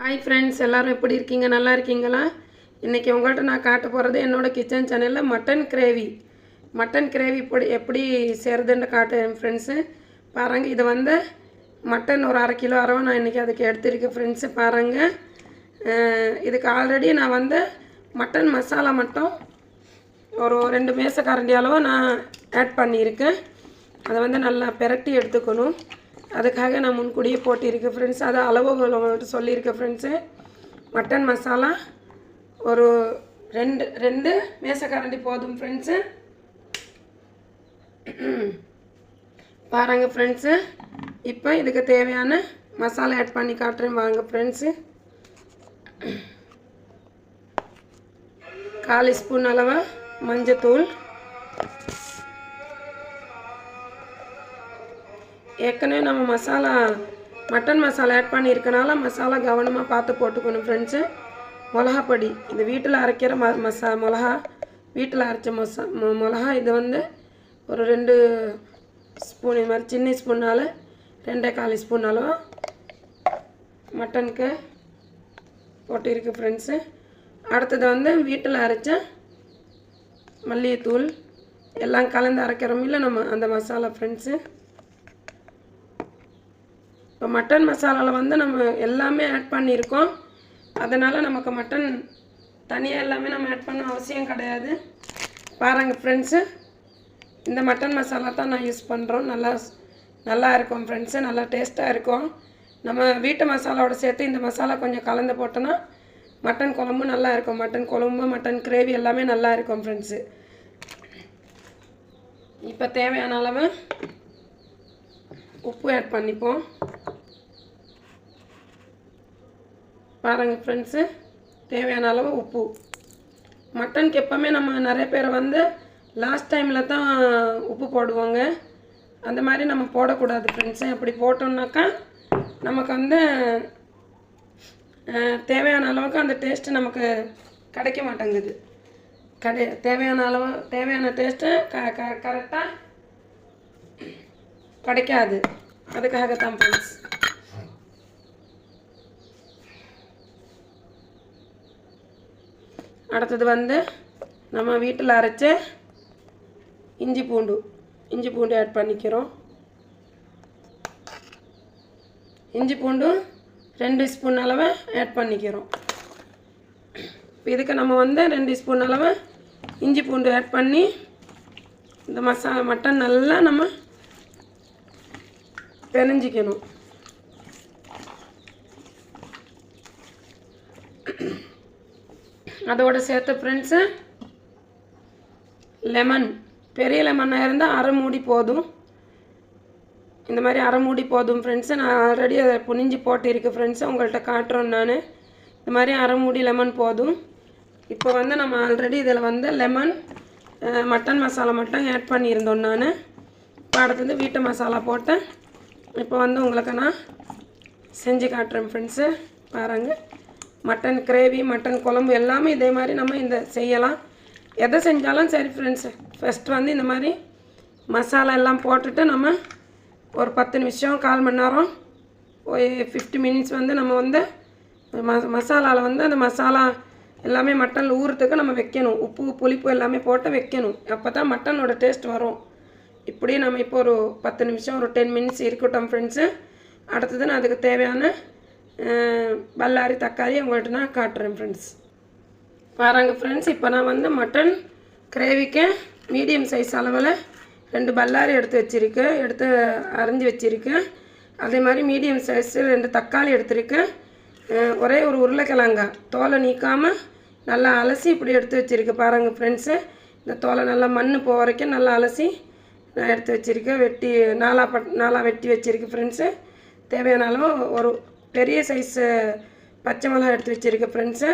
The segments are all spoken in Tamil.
ஹாய் ஃப்ரெண்ட்ஸ், எல்லோரும் எப்படி இருக்கீங்க? நல்லா இருக்கீங்களா? இன்றைக்கி உங்கள்கிட்ட நான் காட்ட போகிறது என்னோடய கிச்சன் சேனலில் மட்டன் கிரேவி எப்படி செய்கிறதுன்னு காட்டுறேன் ஃப்ரெண்ட்ஸு. பாருங்கள், இது மட்டன் ஒரு 1/2 கிலோ அரவை நான் இன்றைக்கி அதுக்கு எடுத்துருக்கேன் ஃப்ரெண்ட்ஸு. பாருங்கள், இதுக்கு ஆல்ரெடி நான் மட்டன் மசாலா மட்டும் ஒரு 2 மேசக்கரண்டி அளவு நான் ஆட் பண்ணியிருக்கேன். அதை நல்லா பெரட்டி எடுத்துக்கணும். அதுக்காக நான் முன்கூடியே போட்டிருக்கேன் ஃப்ரெண்ட்ஸ். அது அளவுகள் உங்கள்கிட்ட சொல்லியிருக்கேன் ஃப்ரெண்ட்ஸு. மட்டன் மசாலா ஒரு 2 மேசக்கரண்டி போதும் ஃப்ரெண்ட்ஸு. பாருங்கள் ஃப்ரெண்ட்ஸு, இப்போ இதுக்கு தேவையான மசாலா ஆட் பண்ணி காட்டுறேன் வாங்க ஃப்ரெண்ட்ஸு. 1/4 ஸ்பூன் அளவு மஞ்சத்தூள், ஏற்கனவே நம்ம மட்டன் மசாலா ஆட் பண்ணியிருக்கனால மசாலா கவனமாக பார்த்து போட்டுக்கணும் ஃப்ரெண்ட்ஸு. மிளகாப்பொடி, இது வீட்டில் அரைக்கிற மிளகா, வீட்டில் அரைச்ச மிளகா. இது ஒரு 2 ஸ்பூன், இது மாதிரி சின்ன ஸ்பூனால் 2.25 ஸ்பூன் அளவு மட்டனுக்கு போட்டிருக்கு ஃப்ரெண்ட்ஸு. அடுத்தது வீட்டில் அரைச்ச மல்லிகைத்தூள், எல்லாம் கலந்து அரைக்கிறோம் இல்லை நம்ம அந்த மசாலா ஃப்ரெண்ட்ஸு. இப்போ மட்டன் மசாலாவில் நம்ம எல்லாமே ஆட் பண்ணியிருக்கோம். அதனால் நமக்கு மட்டன் தனியாக எல்லாமே நம்ம ஆட் பண்ண அவசியம் கிடையாது. பாருங்கள் ஃப்ரெண்ட்ஸு, இந்த மட்டன் மசாலா தான் நான் யூஸ் பண்ணுறோம். நல்லா இருக்கும் ஃப்ரெண்ட்ஸு, நல்லா டேஸ்ட்டாக இருக்கும். நம்ம வீட்டு மசாலாவோட சேர்த்து இந்த மசாலா கொஞ்சம் கலந்து போட்டோன்னா மட்டன் குழம்பு நல்லா இருக்கும். மட்டன் குழம்பு, மட்டன் கிரேவி எல்லாமே நல்லா இருக்கும் ஃப்ரெண்ட்ஸு. இப்போ தேவையான அளவு உப்பு ஆட் பண்ணிப்போம். பாருங்கள் ஃப்ரெண்ட்ஸு, தேவையான அளவு உப்பு. மட்டனுக்கு எப்போவுமே நம்ம நிறைய பேர் லாஸ்ட் டைமில் தான் உப்பு போடுவாங்க. அந்த மாதிரி நம்ம போடக்கூடாது ஃப்ரெண்ட்ஸு. அப்படி போட்டோம்னாக்கா நமக்கு தேவையான அளவுக்கு அந்த டேஸ்ட்டு நமக்கு கிடைக்க மாட்டேங்குது. தேவையான டேஸ்ட்டு கரெக்டாக கிடைக்காது. அதுக்காகத்தான் ஃப்ரெண்ட்ஸ். அடுத்தது நம்ம வீட்டில் அரைச்ச இஞ்சி பூண்டு ஆட் பண்ணிக்கிறோம். இஞ்சி பூண்டு 2 ஸ்பூன் அளவு ஆட் பண்ணிக்கிறோம். இப்போ இதுக்கு நம்ம 2 ஸ்பூன் அளவு இஞ்சி பூண்டு ஆட் பண்ணி இந்த மட்டன் நல்லா நம்ம பிணைஞ்சிக்கணும். அதோடு சேர்த்து ஃப்ரெண்ட்ஸு லெமன், பெரிய லெமனாக இருந்தால் 1/2 மூடி போதும். இந்த மாதிரி 1/2 மூடி போதும் ஃப்ரெண்ட்ஸு. நான் ஆல்ரெடி அதை புனிஞ்சு போட்டிருக்கேன் ஃப்ரெண்ட்ஸு, உங்கள்கிட்ட காட்டுறோம் நான். இந்த மாதிரி 1/2 மூடி லெமன் போதும். இப்போ நம்ம ஆல்ரெடி இதில் லெமன், மட்டன் மசாலா மட்டும் ஆட் பண்ணியிருந்தோம் நான். இப்போ அடுத்தது வீட்டு மசாலா போட்டேன். இப்போ உங்களுக்கு நான் செஞ்சு காட்டுறேன் ஃப்ரெண்ட்ஸு. பாருங்கள், மட்டன் கிரேவி, மட்டன் குழம்பு எல்லாமே இதே மாதிரி நம்ம செய்யலாம். எதை செஞ்சாலும் சரி ஃப்ரெண்ட்ஸு, ஃபஸ்ட்டு இந்த மாதிரி மசாலா எல்லாம் போட்டுட்டு நம்ம ஒரு 10 நிமிஷம், 1/4 மணி நேரம், ஒரு 50 மினிட்ஸ் நம்ம மசாலாவில் அந்த மசாலா எல்லாமே மட்டனில் ஊறுறதுக்கு நம்ம வைக்கணும். உப்பு, புளிப்பு எல்லாமே போட்டு வைக்கணும். அப்போ தான் மட்டனோட டேஸ்ட் வரும். இப்படி நம்ம இப்போ ஒரு 10 நிமிஷம், ஒரு 10 மினிட்ஸ் இருக்கட்டும் ஃப்ரெண்ட்ஸு. அடுத்தது நான் அதுக்கு தேவையான பல்லாரி தக்காளி உங்கள்கிட்ட நான் காட்டுறேன் ஃப்ரெண்ட்ஸ். பாருங்கள் ஃப்ரெண்ட்ஸ், இப்போ நான் மட்டன் கிரேவிக்கு மீடியம் சைஸ் அளவில் 2 பல்லாரி எடுத்து அரைஞ்சி வச்சுருக்கேன். அதே மாதிரி மீடியம் சைஸ் 2 தக்காளி எடுத்துருக்கேன். ஒரே ஒரு உருளைக்கிழங்காய் தோலை நீக்காமல் நல்லா அலசி இப்படி எடுத்து வச்சுருக்கேன். பாருங்கள் ஃப்ரெண்ட்ஸு, இந்த தோலை நல்லா மண் போக வரைக்கும் நல்லா அலசி நான் எடுத்து வச்சுருக்கேன். நாலாக வெட்டி வச்சுருக்கேன் ஃப்ரெண்ட்ஸு. தேவையான அளவு ஒரு பெரிய சைஸு பச்சை மிளகா எடுத்து வச்சுருக்கேன் ஃப்ரெண்ட்ஸு.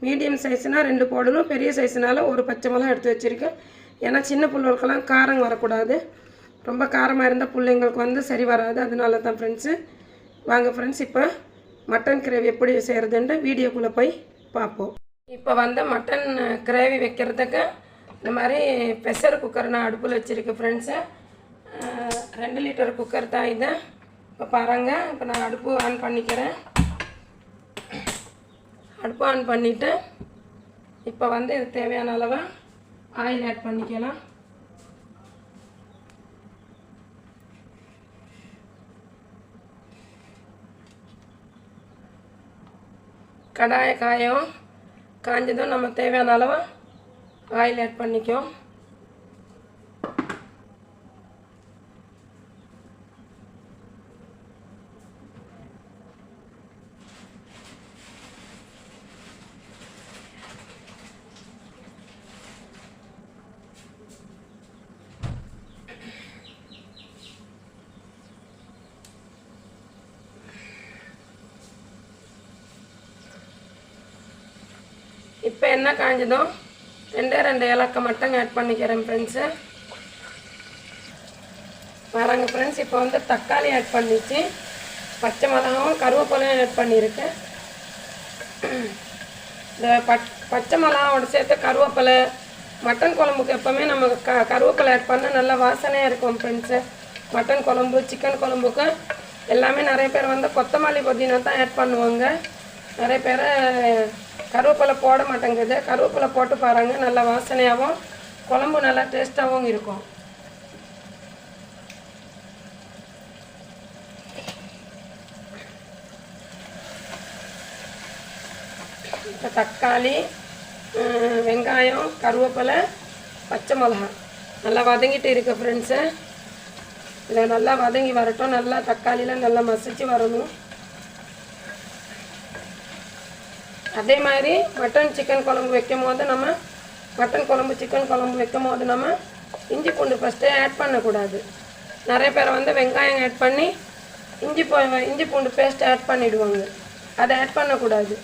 மீடியம் சைஸ்னால் 2 போடணும், பெரிய சைஸ்னால் ஒரு பச்சை மிளகா எடுத்து வச்சுருக்கேன். ஏன்னா சின்ன பிள்ளைகளுக்கெல்லாம் காரம் வரக்கூடாது. ரொம்ப காரமாக இருந்தால் பிள்ளைங்களுக்கு சரி வராது. அதனால தான் ஃப்ரெண்ட்ஸு. வாங்க ஃப்ரெண்ட்ஸ், இப்போ மட்டன் கிரேவி எப்படி செய்கிறதுன்ட்டு வீடியோக்குள்ளே போய் பார்ப்போம். இப்போ மட்டன் கிரேவி வைக்கிறதுக்கு இந்த மாதிரி ப்ரெஷர் குக்கர் நான் அடுப்பில் வச்சுருக்கேன் ஃப்ரெண்ட்ஸு. 2 லிட்டர் குக்கர் தான் இது. இப்போ பாருங்கள், இப்போ நான் அடுப்பு ஆன் பண்ணிக்கிறேன். அடுப்பு ஆன் பண்ணிவிட்டு இப்போ வந்து இது தேவையான அளவு ஆயில் ஆட் பண்ணிக்கலாம். கடாயை காஞ்சதும் நம்ம தேவையான அளவு ஆயில் ஆட் பண்ணிக்கோ. இப்போ என்ன காஞ்சதும் ரெண்டு ஏலக்காய் மட்டும் ஆட் பண்ணிக்கிறேன் ஃப்ரெண்ட்ஸு. வராங்க ஃப்ரெண்ட்ஸ். இப்போ வந்து தக்காளி ஆட் பண்ணிச்சு, பச்சை மிளகாவும் கருவேப்பிலையும் ஆட் பண்ணியிருக்கேன். இந்த பச்சை மிளகாவோட சேர்த்து கருவேப்பிலை, மட்டன் குழம்புக்கு எப்போவுமே நம்ம கருவேப்பிலை ஆட் பண்ணால் நல்லா வாசனையாக இருக்கும் ஃப்ரெண்ட்ஸு. மட்டன் குழம்பு, சிக்கன் குழம்புக்கு எல்லாமே நிறைய பேர் வந்து கொத்தமல்லி புதினா தான் ஆட் பண்ணுவாங்க. நிறைய பேர் கருவேப்பிலை போட மாட்டேங்குது. கருவேப்பிலை போட்டு பாருங்க, நல்லா வாசனையாகவும் குழம்பு நல்லா டேஸ்ட்டாகவும் இருக்கும். இப்போ தக்காளி, வெங்காயம், கருவேப்பிலை, பச்சை மிளகாய் நல்லா வதங்கிட்டு இருக்கு ஃப்ரெண்ட்ஸு. இதை நல்லா வதங்கி வரட்டும். நல்லா தக்காளியில் நல்லா மசிச்சு வரணும். அதே மாதிரி மட்டன் சிக்கன் குழம்பு வைக்கும் போது மட்டன் குழம்பு சிக்கன் குழம்பு வைக்கும் போது நம்ம இஞ்சி பூண்டு ஃபஸ்ட்டே ஆட் பண்ணக்கூடாது. நிறைய பேர் வந்து வெங்காயம் ஆட் பண்ணி இஞ்சி பூண்டு பேஸ்ட் ஆட் பண்ணிவிடுவாங்க. அதை ஆட் பண்ணக்கூடாது.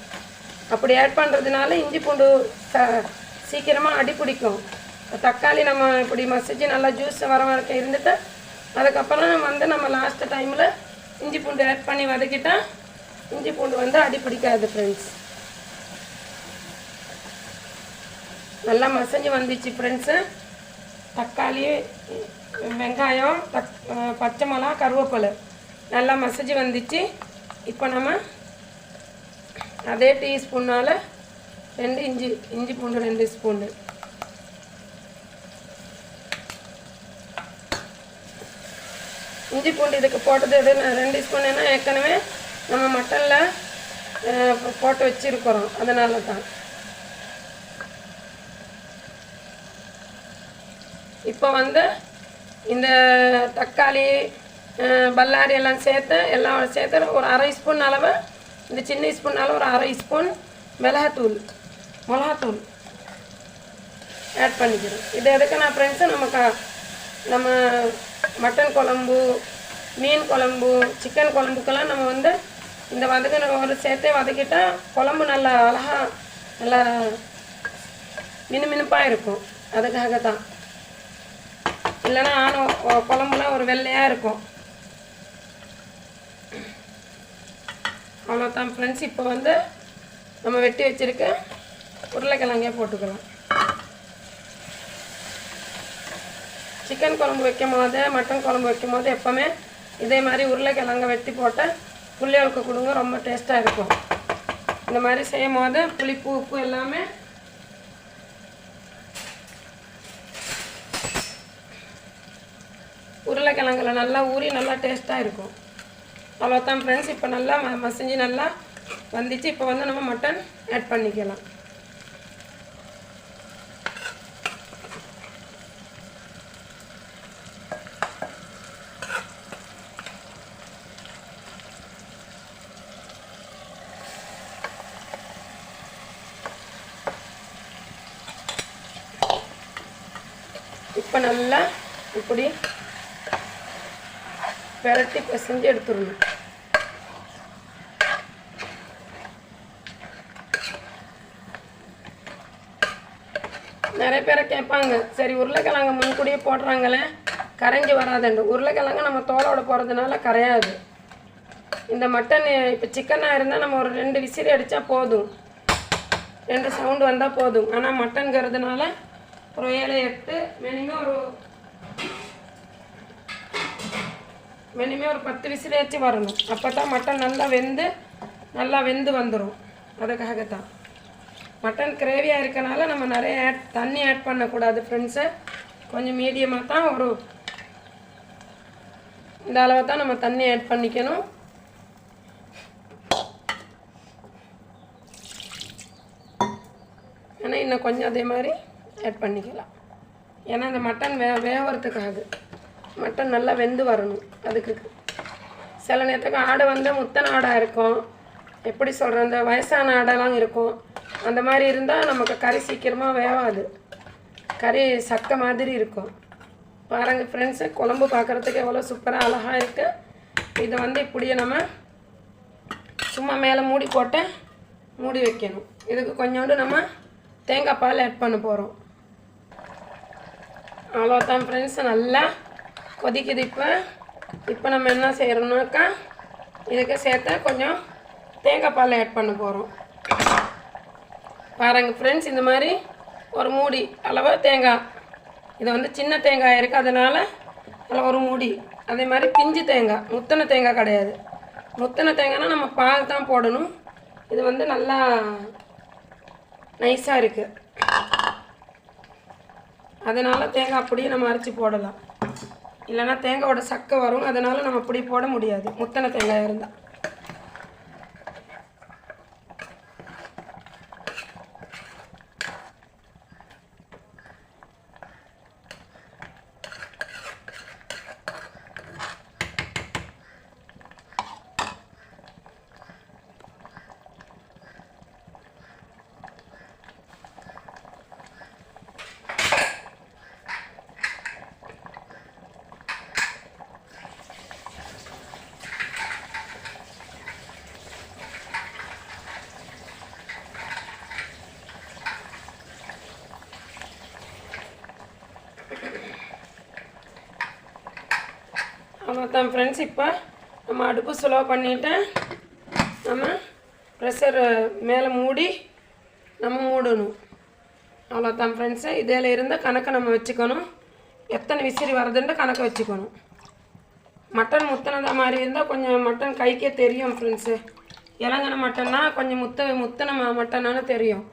அப்படி ஆட் பண்ணுறதுனால இஞ்சி பூண்டு சீக்கிரமாக அடி பிடிக்கும். தக்காளி நம்ம இப்படி மசிச்சு நல்லா ஜூஸ் வர வரைக்கும் இருந்துட்டு அதுக்கப்புறம் வந்து நம்ம லாஸ்ட் டைமில் இஞ்சி பூண்டு ஆட் பண்ணி வதக்கிட்டால் இஞ்சி பூண்டு வந்து அடி பிடிக்காது ஃப்ரெண்ட்ஸ். நல்லா மசஞ்சு வந்துச்சு ஃப்ரெண்ட்ஸு. தக்காளி, வெங்காயம், பச்சை மிளகா, கருவேப்பிலை நல்லா மசஞ்சு வந்துச்சு. இப்போ நம்ம அதே டீஸ்பூனால் 2 இஞ்சி பூண்டு 2 ஸ்பூனு, இஞ்சி பூண்டு இதுக்கு போட்டது 2 ஸ்பூனுன்னா ஏற்கனவே நம்ம மட்டனில் போட்டு வச்சுருக்கிறோம், அதனால தான். இப்போ வந்து இந்த தக்காளி, பல்லாரி எல்லாம் சேர்த்து ஒரு 1/2 ஸ்பூன் அளவு, இந்த சின்ன ஸ்பூன் அளவு ஒரு 1/2 ஸ்பூன் மிளகாத்தூள் ஆட் பண்ணிக்கிறோம். இது எதுக்கு நான் ஃப்ரெண்ட்ஸு நம்ம மட்டன் குழம்பு, மீன் குழம்பு, சிக்கன் குழம்புக்கெல்லாம் நம்ம வந்து இந்த ஒரு சேர்த்தே வதக்கிட்டால் குழம்பு நல்லா அழகாக நல்லா மினுமினுப்பாக இருக்கும். அதுக்காக தான். இல்லைன்னா குழம்புலாம் ஒரு வெள்ளையாக இருக்கும். அவ்வளோதான் ஃப்ரெண்ட்ஸ். இப்போ வந்து நம்ம வெட்டி வச்சுருக்க உருளைக்கிழங்கே போட்டுக்கலாம். சிக்கன் குழம்பு வைக்கும் போது, மட்டன் குழம்பு வைக்கும் போது எப்போவுமே இதே மாதிரி உருளைக்கிழங்க வெட்டி போட்டு புளியோலுக்கு கொடுங்க, ரொம்ப டேஸ்ட்டாக இருக்கும். இந்த மாதிரி செய்யும் போது புளிப்பு, உப்பு எல்லாமே உருளைக்கிழங்குல நல்லா ஊறி நல்லா டேஸ்ட்டாக இருக்கும். அவ்வளோதான் ஃப்ரெண்ட்ஸ். இப்போ நல்லா மசிஞ்சு நல்லா வந்துச்சு. இப்போ வந்து நம்ம மட்டன் ஆட் பண்ணிக்கலாம். இப்போ நல்லா இப்படி பெரட்டி பிசைஞ்சு எடுத்துடணும். நிறைய பேரை கேட்பாங்க, சரி உருளைக்கிழங்கு முன்கூடியே போடுறாங்களே கரைஞ்சி வராதுண்டு. உருளைக்கிழங்கு நம்ம தோலோட போகிறதுனால கரையாது. இந்த மட்டன் இப்போ சிக்கனாக இருந்தால் நம்ம ஒரு 2 விசிறி அடித்தா போதும், 2 சவுண்டு வந்தால் போதும். ஆனால் மட்டன்கிறதுனால ஒரு 7 8 மினிமம் ஒரு 10 விசிறியாச்சும் வரணும். அப்போ தான் மட்டன் நல்லா வெந்து வந்துடும். அதுக்காக தான். மட்டன் கிரேவியாக இருக்கனால நம்ம நிறைய தண்ணி ஆட் பண்ணக்கூடாது ஃப்ரெண்ட்ஸு. கொஞ்சம் மீடியமாக தான் இந்த அளவை தான் நம்ம தண்ணி ஆட் பண்ணிக்கணும். ஏன்னா இன்னும் கொஞ்சம் அதே மாதிரி ஆட் பண்ணிக்கலாம். ஏன்னா இந்த மட்டன் வேகிறதுக்காக மட்டன் நல்லா வெந்து வரணும். அதுக்கு சில நேரத்துக்கு ஆடை முத்தன ஆடாக இருக்கும், எப்படி சொல்கிறேன், இந்த வயசான ஆடெல்லாம் இருக்கும். அந்த மாதிரி இருந்தால் நமக்கு கறி சீக்கிரமாக வேகாது, கறி சக்கை மாதிரி இருக்கும். பாருங்கள் ஃப்ரெண்ட்ஸு, குழம்பு பார்க்குறதுக்கு எவ்வளோ சூப்பராக அழகாக இருக்குது. இதை இப்படியே நம்ம சும்மா மேலே மூடி போட்டு மூடி வைக்கணும். இதுக்கு கொஞ்சோண்டு நம்ம தேங்காய் பால் ஆட் பண்ண போகிறோம். அவ்வளோதான் ஃப்ரெண்ட்ஸ், நல்லா கொதிக்குது. இப்போ நம்ம என்ன செய்கிறோம்னாக்கா இதுக்கு சேர்த்து கொஞ்சம் தேங்காய் பால் ஆட் பண்ண போகிறோம். பாருங்கள் ஃப்ரெண்ட்ஸ், இந்த மாதிரி ஒரு மூடி அளவு தேங்காய், இது சின்ன தேங்காய் இருக்குது, அதனால் அதில் ஒரு மூடி. அதே மாதிரி பிஞ்சு தேங்காய், முத்தின தேங்காய் கிடையாது. முத்தின தேங்காய்னா நம்ம பால் தான் போடணும். இது நல்லா நைஸாக இருக்குது, அதனால் தேங்காய் அப்படியே நம்ம அரைச்சி போடலாம். இல்லைனா தேங்காயோட சக்கை வரும், அதனால் நம்ம அப்படி போட முடியாது முத்தின தேங்காய் இருந்தால். அவ்வளோதான் ஃப்ரெண்ட்ஸ், இப்போ நம்ம அடுப்பு ஸ்லோ பண்ணிவிட்டு நம்ம ப்ரெஷர் மேலே மூடி நம்ம மூடணும். அவ்வளோதான் ஃப்ரெண்ட்ஸு, இதில் இருந்த கணக்கை நம்ம வச்சுக்கணும். எத்தனை விசிறி வருதுன்ட்டு கணக்கை வச்சுக்கணும். மட்டன் முத்தினதா மாதிரி இருந்தால் கொஞ்சம் மட்டன் கைக்கே தெரியும் ஃப்ரெண்ட்ஸு. இலங்கன மட்டன்னா கொஞ்சம் முத்தின மட்டனானு தெரியும்.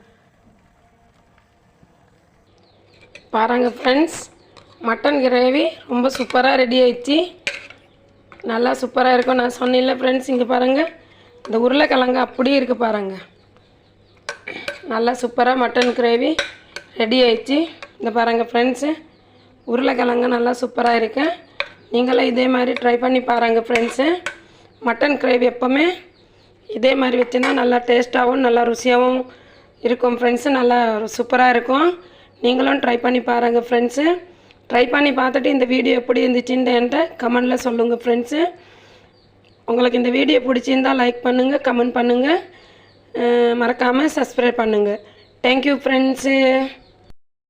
பாருங்க ஃப்ரெண்ட்ஸ், மட்டன் கிரேவி ரொம்ப சூப்பராக ரெடி ஆயிடுச்சு. நல்லா சூப்பராக இருக்கும். நான் சொன்னேன்ல ஃப்ரெண்ட்ஸ், இங்கே பாருங்கள், இந்த உருளைக்கிழங்கு அப்படியே இருக்குது பாருங்கள். நல்லா சூப்பராக மட்டன் கிரேவி ரெடி ஆயிடுச்சு. இந்த பாருங்கள் ஃப்ரெண்ட்ஸு, உருளைக்கிழங்கு நல்லா சூப்பராக இருக்கு. நீங்களும் இதே மாதிரி ட்ரை பண்ணி பாருங்கள் ஃப்ரெண்ட்ஸு. மட்டன் கிரேவி எப்போவுமே இதே மாதிரி வச்சுன்னா நல்லா டேஸ்ட்டாகவும் நல்லா ருசியாகவும் இருக்கும் ஃப்ரெண்ட்ஸு. நல்லா சூப்பராக இருக்கும். நீங்களும் ட்ரை பண்ணி பாருங்கள் ஃப்ரெண்ட்ஸு. ட்ரை பண்ணி பார்த்துட்டு இந்த வீடியோ எப்படி இருந்துச்சுன்னு என்கிட்ட கமெண்டில் சொல்லுங்கள் ஃப்ரெண்ட்ஸு. உங்களுக்கு இந்த வீடியோ பிடிச்சிருந்தால் லைக் பண்ணுங்கள், கமெண்ட் பண்ணுங்கள், மறக்காமல் சப்ஸ்கிரைப் பண்ணுங்கள். Thank you friends.